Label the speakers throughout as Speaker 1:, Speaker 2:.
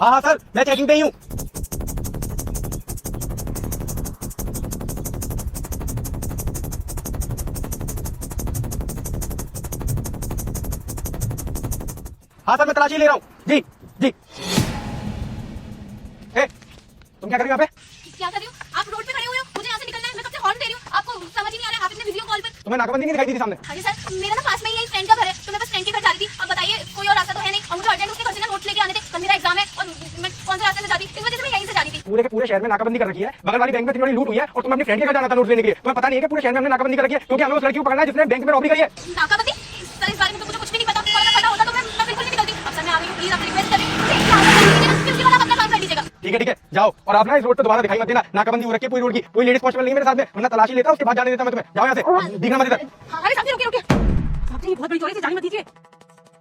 Speaker 1: हाँ हाँ सर, मैं चेकिंग पे ही हूँ। हाँ सर, मैं तलाशी ले रहा हूँ। जी जी। तुम क्या कर रही हो यहाँ पे?
Speaker 2: क्या कर रही हूँ? आप रोड पे खड़े हुए हो, मुझे यहाँ से निकलना है, मैं कब से हॉर्न दे रही हूँ, आपको समझ ही नहीं आ रहा है, आप इतने बिजी हो कॉल पर।
Speaker 1: तुम्हें नाकाबंदी नहीं दिखाई दी थी सामने?
Speaker 2: अरे सर, मेरा ना पास में ही फ्रेंड का घर है, तो मैं बस फ्रेंड के घर जा रही थी। अब बताइए कोई और रास्ता तो है नहीं, और मुझे अर्जेंट उसके घर से ना नोट्स लेके आने थे, कल मेरा एग्जाम है और मैं कौन से रास्ते से जाती, इस वजह से मैं यहीं से जा रही थी।
Speaker 1: पूरे के पूरे शहर में नाकाबंदी कर रखी है, बगल वाली बैंक में इतनी बड़ी लूट हुई है और तुम अपनी फ्रेंड के घर जाना था नोट्स लेने के लिए। तुम्हें पता नहीं है कि पूरे शहर में हमने नाकाबंदी कर रखी है, क्योंकि हमें उस लड़की को पकड़ना है जिसने बैंक में रॉबरी करी है।
Speaker 2: नाकाबंदी? सर, इस बारे में तो मुझे कुछ भी नहीं पता, अगर पता होता तो मैं बिल्कुल नहीं निकलती। अब सर मैं आ गई हूँ, प्लीज आप रिक्वेस्ट करें, उसके बाद आप अपना काम कर लीजिएगा।
Speaker 1: ठीक है, जाओ। और आप ना इस रोड पे दोबारा दिखाई मत देना, नाकाबंदी हो रखी है पूरी रोड की। कोई लेडीज कांस्टेबल नहीं मेरे साथ में, वरना तलाशी लेता उसके बाद जाने देता मैं तुम्हें। जाओ यहाँ से, दिखना मत इधर।
Speaker 2: अरे साहब जी, रुकिए साहब जी, बहुत बड़ी चोरी से जाने मत दीजिए।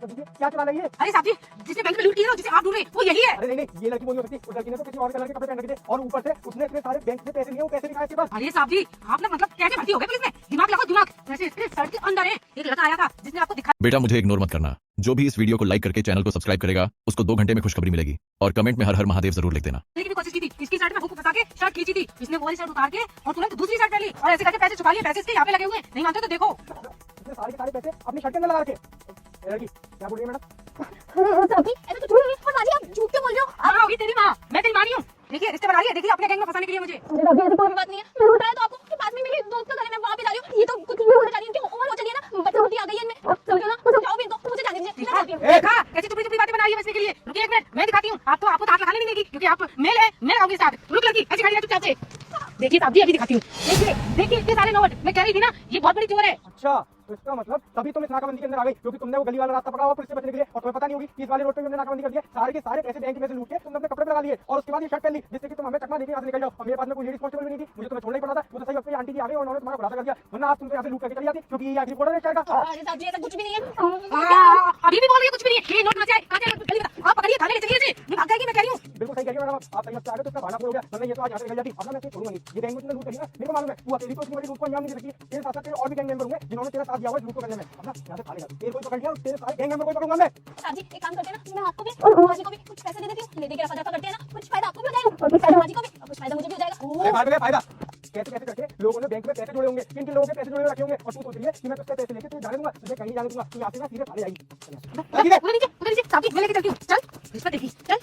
Speaker 1: क्या चला रही है?
Speaker 2: अरे साहब जी, जिसने बैंक में लूट की है, जिसे आप ढूंढ रहे हैं, वो यही है।
Speaker 1: अरे नहीं, ये लड़की वो नहीं हो सकती। उस लड़की ने तो किसी और कलर के कपड़े पहन रखे थे और ऊपर से उसने इतने सारे बैंक से पैसे लिए, वो पैसे निकाले इसके पास।
Speaker 2: अरे साहब जी, आप ना मतलब कैसे भर्ती हो गए पुलिस में? दिमाग लगाओ दिमाग। वैसे इसके सर के अंदर है एक लड़का आया था जिसने आपको दिखा।
Speaker 3: बेटा मुझे इग्नोर मत करना। जो भी इस वीडियो को लाइक करके चैनल को सब्सक्राइब करेगा उसको 2 घंटे में खुशखबरी मिलेगी। और कमेंट में हर हर महादेव जरूर लिख देना।
Speaker 2: की कोशिश की थी, इसकी शर्ट में हुक फंसा के शर्ट खींची थी, इसने वो वाली शर्ट उतार के और तुरंत दूसरी शर्ट पहन ली और ऐसे करके पैसे छुपा लिए। पैसे इसके यहाँ पे लगे हुए हैं, नहीं मानते तो देखो।
Speaker 1: इसने सारे के सारे पैसे अपनी शर्ट के अंदर लगा रखे। लड़की क्या बोल रही है मैडम?
Speaker 2: साहब जी, ऐसा कुछ नहीं है। और बाजी, आप झूठ क्यों बोल रहे हो? आप होगी तेरी माँ, मैं तेरी माँ नहीं हूँ। देखिए रिश्ते बना लिए, देखिए अपने गैंग में फंसाने के लिए मुझे। अभी ऐसी कोई बात नहीं है, मैं बताया तो आपको कि बाद में मेरे दोस्त का घर है, मैं वहाँ पे जा रही हूँ। ये तो कुछ भी बोलना चाह रही है, उम्र हो चली है ना, बच्चा होती आ गई है इनमें। समझो ना, समझाओ भी इनको, मुझे जाने दीजिए। मैं जाती हूँ। देखा कैसी चुपड़ी चुपड़ी बातें बना रही है बचने के लिए। रुकिए एक मिनट, मैं दिखाती हूँ आपको। आपको हाथ लगाने नहीं देगी क्योंकि आप मेल है, मैं आऊंगी साथ। रुक लड़की, ऐसी खड़ी है चुपचाप से। देखिए साहब जी, अभी दिखाती हूँ। देखिए देखिए इतने सारे नोट, मैं कह रही थी ना ये बहुत बड़ी चोर है।
Speaker 1: अच्छा, तो इसका मतलब तभी तुम इस नाकाबंदी के अंदर आ गई, क्योंकि तुमने वो गली वाला रास्ता पकड़ा हुआ पुलिस से बचने के लिए, और तुम्हें पता नहीं होगी कि इस वाले रोड पे हमने नाकाबंदी कर दी है। सारे के सारे पैसे बैंक में से लूट के तुमने अपने कपड़े पे लगा लिए और उसके बाद ये शर्ट पहन ली, जिससे कि तुम हमें चकमा देके यहाँ से निकल जाओ। और मेरे पास में कोई लेडीज कांस्टेबल भी नहीं थी, मुझे तुम्हें छोड़ना ही पड़ा था। वो तो सही वक्त पे आंटी जी आ गई और उन्होंने तुम्हारा खुलासा कर दिया, वरना आप तुमसे यहाँ से लूट करके चली जाती, क्योंकि ये आखिरी रिपोर्टर है शहर का।
Speaker 2: अरे साहब जी, ऐसा कुछ भी नहीं है। अभी भी बोल रही है कुछ भी नहीं है। ये नोट कहाँ से आए? आप पकड़िए, थाने ले चलिए। मैं भाग जाएगी, मैं कह रही हूँ।
Speaker 1: बिल्कुल सही कह रही हो मैडम, आप सही वक्त पे आ गए तो इसका बहाना पूरा हो गया, वरना ये तो आज यहाँ से निकल जाती। अब ना मैं छोड़ूंगा नहीं। ये बैंक में तुमने लूट करी ना, मेरे को मालूम है। तू अकेली तो इतनी बड़ी लूट को अंजाम नहीं दे सकती। तेरे साथ साथ तेरे और भी गैंग मेंबर होंगे जिन्होंने तेरा साथ दिया हुआ इस लूट को करने में। अब ना यहाँ से थाने जा, तेरे कोई पकड़ लिया, तेरे सारे गैंग मेंबर को पकड़ूंगा मैं।
Speaker 2: साहब जी, एक काम करते हैं ना, मैं आपको भी और माजी को भी कुछ पैसे दे देती हूँ। ले दे के रफा दफा करते हैं ना, कुछ फायदा आपको भी हो जाएगा और कुछ फायदा माजी को भी और कुछ फायदा मुझे भी हो जाएगा।
Speaker 1: फायदा फायदा कैसे कैसे करके लोगों ने बैंक में पैसे जोड़े होंगे, किन किन लोगों के पैसे जोड़े रखे होंगे, और तू सोच रही है कि मैं तुझसे पैसे लेके तुझे जाने दूंगा? तुझे कहीं जाने दूंगा, तू यहाँ से ना सीधे थाने जाएगी।
Speaker 2: उधर नीचे साहब जी, मैं लेके चलती हूँ। चल रिश्वत देखी, चल।